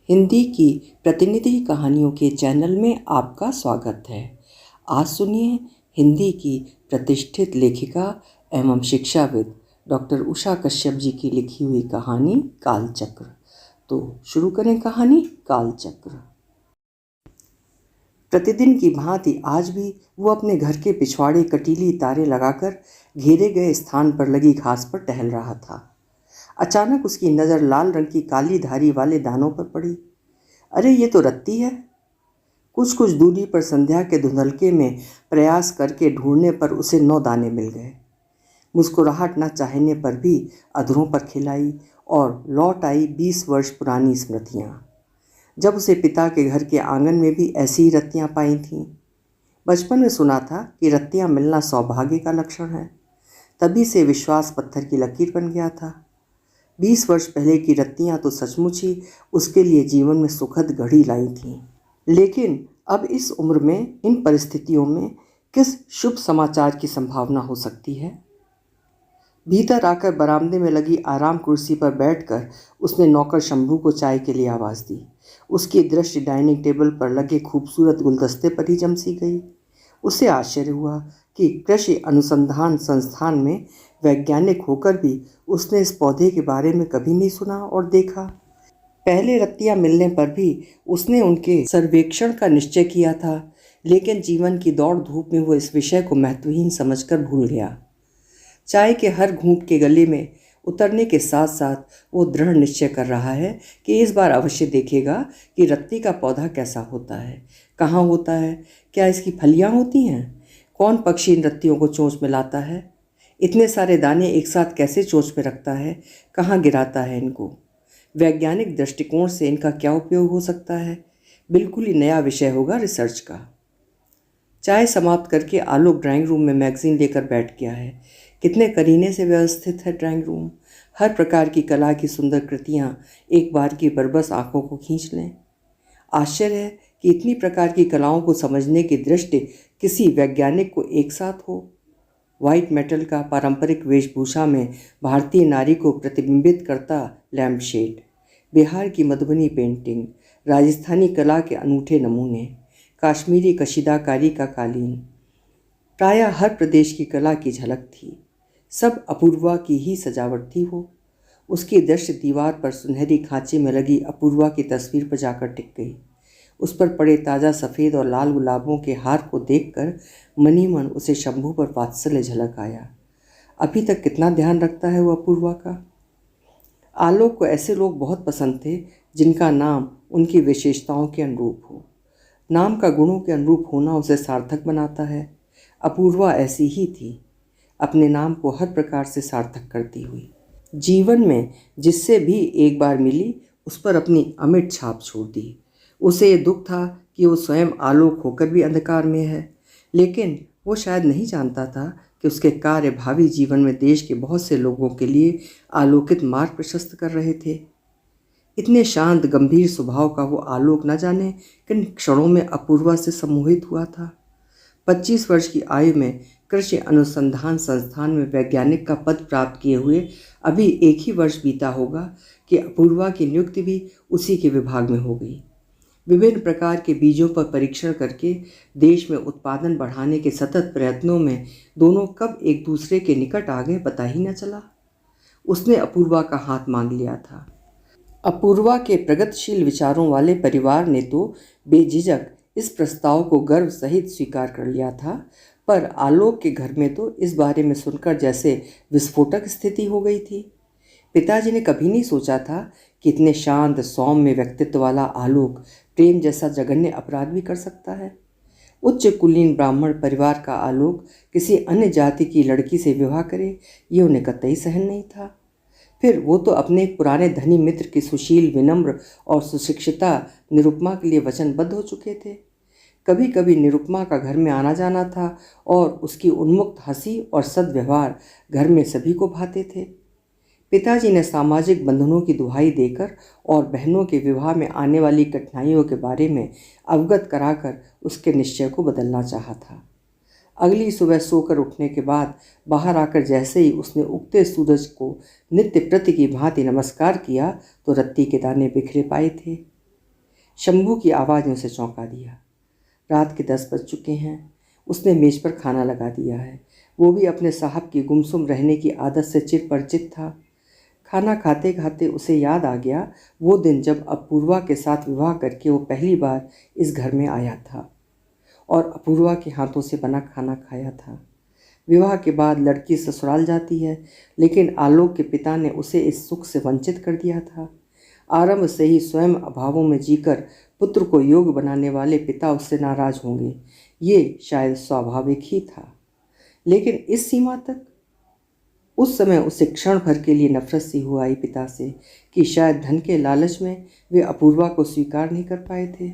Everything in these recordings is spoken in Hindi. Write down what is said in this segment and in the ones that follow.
हिंदी की प्रतिनिधि कहानियों के चैनल में आपका स्वागत है। आज सुनिए हिंदी की प्रतिष्ठित लेखिका एवं शिक्षाविद डॉक्टर उषा कश्यप जी की लिखी हुई कहानी कालचक्र। तो शुरू करें कहानी कालचक्र। प्रतिदिन की भांति आज भी वो अपने घर के पिछवाड़े कटीली तारे लगाकर घेरे गए स्थान पर लगी घास पर टहल रहा था। अचानक उसकी नज़र लाल रंग की काली धारी वाले दानों पर पड़ी। अरे ये तो रत्ती है। कुछ कुछ दूरी पर संध्या के धुंधलके में प्रयास करके ढूंढने पर उसे 9 दाने मिल गए। मुस्कुराहट न चाहने पर भी अधरों पर खिलाई और लौट आई 20 वर्ष पुरानी स्मृतियाँ, जब उसे पिता के घर के आंगन में भी ऐसी ही रत्तियाँ पाई थीं। बचपन में सुना था कि रत्तियाँ मिलना सौभाग्य का लक्षण है। तभी से विश्वास पत्थर की लकीर बन गया था। 20 वर्ष पहले की रत्तियाँ तो सचमुच ही उसके लिए जीवन में सुखद घड़ी लाई थीं। लेकिन अब इस उम्र में इन परिस्थितियों में किस शुभ समाचार की संभावना हो सकती है। भीतर आकर बरामदे में लगी आराम कुर्सी पर बैठकर उसने नौकर शंभू को चाय के लिए आवाज़ दी। उसकी दृष्टि डाइनिंग टेबल पर लगे खूबसूरत गुलदस्ते पर ही जमसी गई। उसे आश्चर्य हुआ कि कृषि अनुसंधान संस्थान में वैज्ञानिक होकर भी उसने इस पौधे के बारे में कभी नहीं सुना और देखा। पहले रत्तियां मिलने पर भी उसने उनके सर्वेक्षण का निश्चय किया था, लेकिन जीवन की दौड़ धूप में वो इस विषय को महत्वहीन समझकर भूल गया। चाय के हर घूंट के गले में उतरने के साथ साथ वो दृढ़ निश्चय कर रहा है कि इस बार अवश्य देखेगा कि रत्ती का पौधा कैसा होता है, कहाँ होता है, क्या इसकी फलियाँ होती हैं, कौन पक्षी इन रत्तियों को चोंच में लाता है, इतने सारे दाने एक साथ कैसे चोंच में रखता है, कहाँ गिराता है इनको, वैज्ञानिक दृष्टिकोण से इनका क्या उपयोग हो सकता है। बिल्कुल ही नया विषय होगा रिसर्च का। चाय समाप्त करके आलोक ड्राइंग रूम में मैगजीन लेकर बैठ गया है। कितने करीने से व्यवस्थित है ड्राइंग रूम। हर प्रकार की कला की सुंदर कृतियाँ एक बार की बरबस आंखों को खींच लें। आश्चर्य है कि इतनी प्रकार की कलाओं को समझने की दृष्टि किसी वैज्ञानिक को एक साथ हो। वाइट मेटल का पारंपरिक वेशभूषा में भारतीय नारी को प्रतिबिंबित करता लैम्प शेड, बिहार की मधुबनी पेंटिंग, राजस्थानी कला के अनूठे नमूने, काश्मीरी कशीदाकारी का कालीन, प्रायः हर प्रदेश की कला की झलक थी। सब अपूर्वा की ही सजावट थी। वो उसकी दृष्टि दीवार पर सुनहरी खांचे में लगी अपूर्वा की तस्वीर पर जाकर टिक गई। उस पर पड़े ताज़ा सफ़ेद और लाल गुलाबों के हार को देखकर मनी मन उसे शंभू पर वात्सल्य झलक आया। अभी तक कितना ध्यान रखता है वो अपूर्वा का। आलोक को ऐसे लोग बहुत पसंद थे जिनका नाम उनकी विशेषताओं के अनुरूप हो। नाम का गुणों के अनुरूप होना उसे सार्थक बनाता है। अपूर्वा ऐसी ही थी, अपने नाम को हर प्रकार से सार्थक करती हुई। जीवन में जिससे भी एक बार मिली उस पर अपनी अमिट छाप छोड़ दी। उसे ये दुख था कि वो स्वयं आलोक होकर भी अंधकार में है, लेकिन वो शायद नहीं जानता था कि उसके कार्य भावी जीवन में देश के बहुत से लोगों के लिए आलोकित मार्ग प्रशस्त कर रहे थे। इतने शांत गंभीर स्वभाव का वो आलोक न जाने किन क्षणों में अपूर्वा से सम्मोहित हुआ था। 25 वर्ष की आयु में कृषि अनुसंधान संस्थान में वैज्ञानिक का पद प्राप्त किए हुए अभी एक ही वर्ष बीता होगा कि अपूर्वा की नियुक्ति भी उसी के विभाग में हो गई। विभिन्न प्रकार के बीजों पर परीक्षण करके देश में उत्पादन बढ़ाने के सतत प्रयत्नों में दोनों कब एक दूसरे के निकट आ गए पता ही न चला। उसने अपूर्वा का हाथ मांग लिया था। अपूर्वा के प्रगतिशील विचारों वाले परिवार ने तो बेझिझक इस प्रस्ताव को गर्व सहित स्वीकार कर लिया था, पर आलोक के घर में तो इस बारे में सुनकर जैसे विस्फोटक स्थिति हो गई थी। पिताजी ने कभी नहीं सोचा था कि इतने शांत सौम्य व्यक्तित्व वाला आलोक प्रेम जैसा जघन्य अपराध भी कर सकता है। उच्च कुलीन ब्राह्मण परिवार का आलोक किसी अन्य जाति की लड़की से विवाह करे, ये उन्हें कतई सहन नहीं था। फिर वो तो अपने एक पुराने धनी मित्र की सुशील, विनम्र और सुशिक्षिता निरुपमा के लिए वचनबद्ध हो चुके थे। कभी कभी निरुपमा का घर में आना जाना था और उसकी उन्मुक्त हंसी और सद्व्यवहार घर में सभी को भाते थे। पिताजी ने सामाजिक बंधनों की दुहाई देकर और बहनों के विवाह में आने वाली कठिनाइयों के बारे में अवगत कराकर उसके निश्चय को बदलना चाहा था। अगली सुबह सोकर उठने के बाद बाहर आकर जैसे ही उसने उगते सूरज को नित्य प्रति की भांति नमस्कार किया तो रत्ती के दाने बिखरे पाए थे। शंभू की आवाज़ ने उसे चौंका दिया। रात के 10 बज चुके हैं। उसने मेज पर खाना लगा दिया है। वो भी अपने साहब की गुमसुम रहने की आदत से चिर परिचित था। खाना खाते खाते उसे याद आ गया वो दिन जब अपूर्वा के साथ विवाह करके वो पहली बार इस घर में आया था और अपूर्वा के हाथों से बना खाना खाया था। विवाह के बाद लड़की ससुराल जाती है, लेकिन आलोक के पिता ने उसे इस सुख से वंचित कर दिया था। आरंभ से ही स्वयं अभावों में जीकर पुत्र को योग्य बनाने वाले पिता उससे नाराज होंगे, ये शायद स्वाभाविक ही था। लेकिन इस सीमा तक उस समय उसे क्षण भर के लिए नफरत सी हो आई पिता से कि शायद धन के लालच में वे अपूर्वा को स्वीकार नहीं कर पाए थे।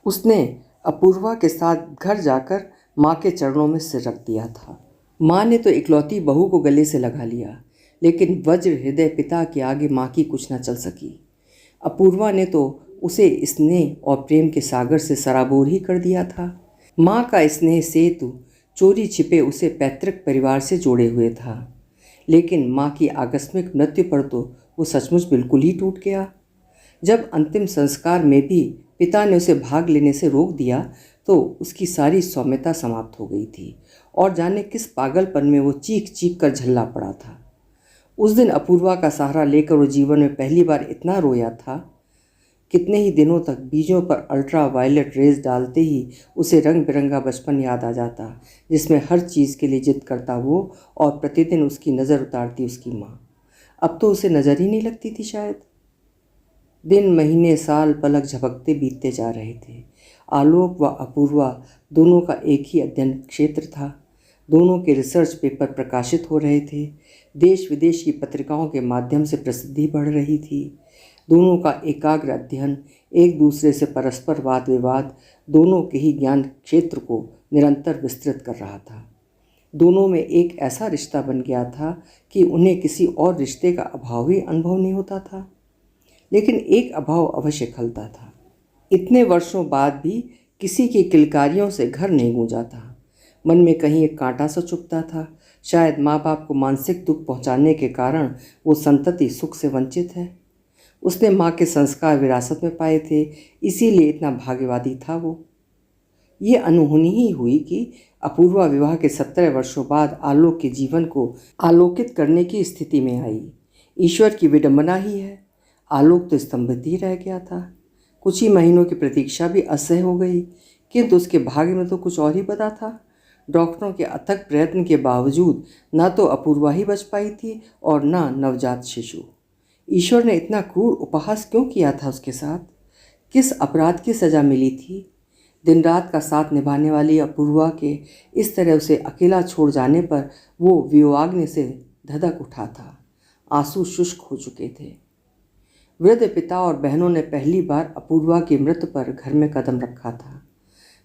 उसने अपूर्वा के साथ घर जाकर माँ के चरणों में सिर रख दिया था। माँ ने तो इकलौती बहू को गले से लगा लिया, लेकिन वज्र हृदय पिता के आगे माँ की कुछ न चल सकी। अपूर्वा ने तो उसे स्नेह और प्रेम के सागर से सराबोर ही कर दिया था। माँ का स्नेह सेतु चोरी छिपे उसे पैतृक परिवार से जोड़े हुए था, लेकिन माँ की आकस्मिक मृत्यु पर तो वो सचमुच बिल्कुल ही टूट गया। जब अंतिम संस्कार में भी पिता ने उसे भाग लेने से रोक दिया तो उसकी सारी सौम्यता समाप्त हो गई थी और जाने किस पागलपन में वो चीख चीख कर झल्ला पड़ा था। उस दिन अपूर्वा का सहारा लेकर वो जीवन में पहली बार इतना रोया था। कितने ही दिनों तक बीजों पर अल्ट्रा वायलेट रेज डालते ही उसे रंग बिरंगा बचपन याद आ जाता, जिसमें हर चीज़ के लिए जिद करता वो और प्रतिदिन उसकी नज़र उतारती उसकी माँ। अब तो उसे नज़र ही नहीं लगती थी शायद। दिन महीने साल पलक झपकते बीतते जा रहे थे। आलोक व अपूर्वा दोनों का एक ही अध्ययन क्षेत्र था। दोनों के रिसर्च पेपर प्रकाशित हो रहे थे। देश विदेश की पत्रिकाओं के माध्यम से प्रसिद्धि बढ़ रही थी। दोनों का एकाग्र अध्ययन एक दूसरे से परस्पर वाद विवाद दोनों के ही ज्ञान क्षेत्र को निरंतर विस्तृत कर रहा था। दोनों में एक ऐसा रिश्ता बन गया था कि उन्हें किसी और रिश्ते का अभाव ही अनुभव नहीं होता था, लेकिन एक अभाव अवश्य खलता था। इतने वर्षों बाद भी किसी की किलकारियों से घर नहीं गूंजा था। मन में कहीं एक कांटा सा चुभता था। शायद माँ बाप को मानसिक दुख पहुँचाने के कारण वो संतति सुख से वंचित है। उसने माँ के संस्कार विरासत में पाए थे, इसीलिए इतना भाग्यवादी था वो। ये अनहोनी ही हुई कि अपूर्वा विवाह के 17 वर्षों बाद आलोक के जीवन को आलोकित करने की स्थिति में आई। ईश्वर की विडंबना ही है। आलोक तो स्तंभित ही रह गया था। कुछ ही महीनों की प्रतीक्षा भी असह्य हो गई, किंतु उसके भाग्य में तो कुछ और ही बता था। डॉक्टरों के अथक प्रयत्न के बावजूद ना तो अपूर्वा ही बच पाई थी और ना नवजात शिशु। ईश्वर ने इतना क्रूर उपहास क्यों किया था उसके साथ? किस अपराध की सज़ा मिली थी? दिन रात का साथ निभाने वाली अपूर्वा के इस तरह उसे अकेला छोड़ जाने पर वो वियोगाग्नि से धधक उठा था। आंसू शुष्क हो चुके थे। वृद्ध पिता और बहनों ने पहली बार अपूर्वा की मृत्यु पर घर में कदम रखा था।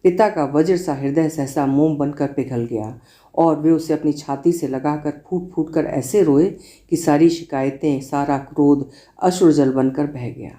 पिता का वज्र सा हृदय सहसा मोम बनकर पिघल गया और वे उसे अपनी छाती से लगाकर फूट फूट कर ऐसे रोए कि सारी शिकायतें, सारा क्रोध अश्रुजल बनकर बह गया।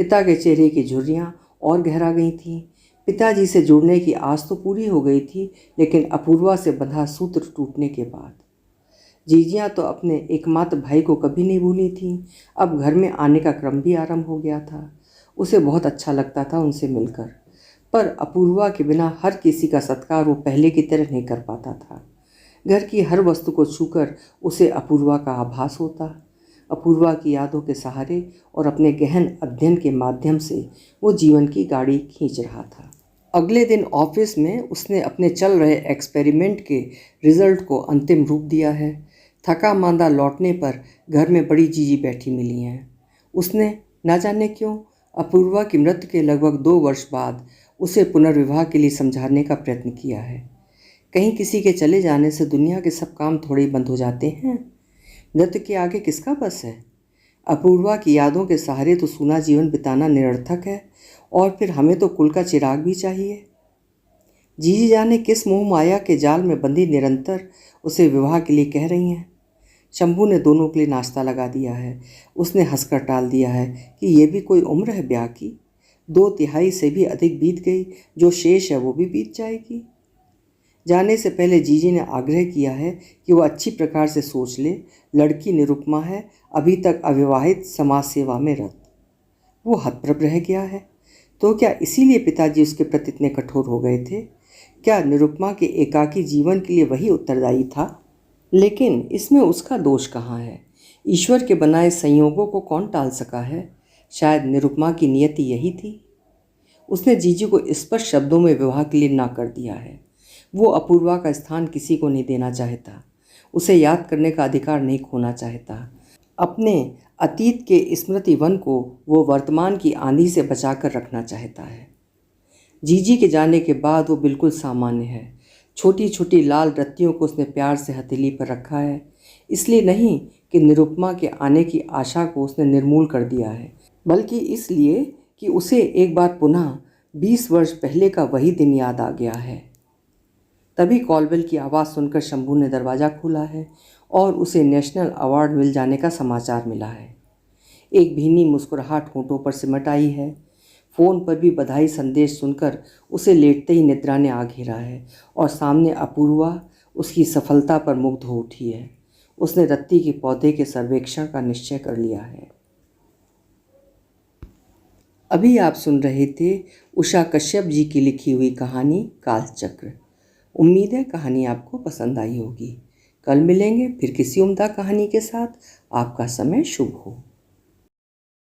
पिता के चेहरे की झुर्रियाँ और गहरा गई थीं। पिताजी से जुड़ने की आस तो पूरी हो गई थी, लेकिन अपूर्वा से बंधा सूत्र टूटने के बाद। जीजियाँ तो अपने एकमात्र भाई को कभी नहीं भूली थीं। अब घर में आने का क्रम भी आरंभ हो गया था। उसे बहुत अच्छा लगता था उनसे मिलकर, पर अपूर्वा के बिना हर किसी का सत्कार वो पहले की तरह नहीं कर पाता था। घर की हर वस्तु को छूकर उसे अपूर्वा का आभास होता। अपूर्वा की यादों के सहारे और अपने गहन अध्ययन के माध्यम से वो जीवन की गाड़ी खींच रहा था। अगले दिन ऑफिस में उसने अपने चल रहे एक्सपेरिमेंट के रिजल्ट को अंतिम रूप दिया है। थका मांदा लौटने पर घर में बड़ी जीजी बैठी मिली हैं। उसने न जाने क्यों अपूर्वा की मृत्यु के लगभग 2 वर्ष बाद उसे पुनर्विवाह के लिए समझाने का प्रयत्न किया है। कहीं किसी के चले जाने से दुनिया के सब काम थोड़े ही बंद हो जाते हैं। मृत्यु के आगे किसका बस है? अपूर्वा की यादों के सहारे तो सूना जीवन बिताना निरर्थक है, और फिर हमें तो कुल का चिराग भी चाहिए। जीजी जाने किस मोह माया के जाल में बंधी निरंतर उसे विवाह के लिए कह रही हैं। शंभू ने दोनों के लिए नाश्ता लगा दिया है। उसने हंसकर टाल दिया है कि ये भी कोई उम्र है ब्याह की। 2/3 से भी अधिक बीत गई, जो शेष है वो भी बीत जाएगी। जाने से पहले जीजी ने आग्रह किया है कि वो अच्छी प्रकार से सोच ले। लड़की निरुपमा है, अभी तक अविवाहित, समाज सेवा में रत। वो हतप्रभ रह गया है। तो क्या इसीलिए पिताजी उसके प्रति इतने कठोर हो गए थे? क्या निरुपमा के एकाकी जीवन के लिए वही उत्तरदायी था? लेकिन इसमें उसका दोष कहाँ है? ईश्वर के बनाए संयोगों को कौन टाल सका है? शायद निरुपमा की नियति यही थी। उसने जीजी को स्पष्ट शब्दों में विवाह के लिए ना कर दिया है। वो अपूर्वा का स्थान किसी को नहीं देना चाहता, उसे याद करने का अधिकार नहीं खोना चाहता। अपने अतीत के स्मृति वन को वो वर्तमान की आंधी से बचाकर रखना चाहता है। जीजी के जाने के बाद वो बिल्कुल सामान्य है। छोटी छोटी लाल रत्तियों को उसने प्यार से हथेली पर रखा है, इसलिए नहीं कि निरुपमा के आने की आशा को उसने निर्मूल कर दिया है, बल्कि इसलिए कि उसे एक बार पुनः 20 वर्ष पहले का वही दिन याद आ गया है। तभी कॉलबेल की आवाज़ सुनकर शंभू ने दरवाज़ा खोला है और उसे नेशनल अवार्ड मिल जाने का समाचार मिला है। एक भीनी मुस्कुराहट होंठों पर सिमट आई है। फ़ोन पर भी बधाई संदेश सुनकर उसे लेटते ही निद्रा ने आ घेरा है और सामने अपूर्वा उसकी सफलता पर मुग्ध हो उठी है। उसने रत्ती के पौधे के सर्वेक्षण का निश्चय कर लिया है। अभी आप सुन रहे थे उषा कश्यप जी की लिखी हुई कहानी कालचक्र। उम्मीद है कहानी आपको पसंद आई होगी। कल मिलेंगे फिर किसी उम्दा कहानी के साथ। आपका समय शुभ हो।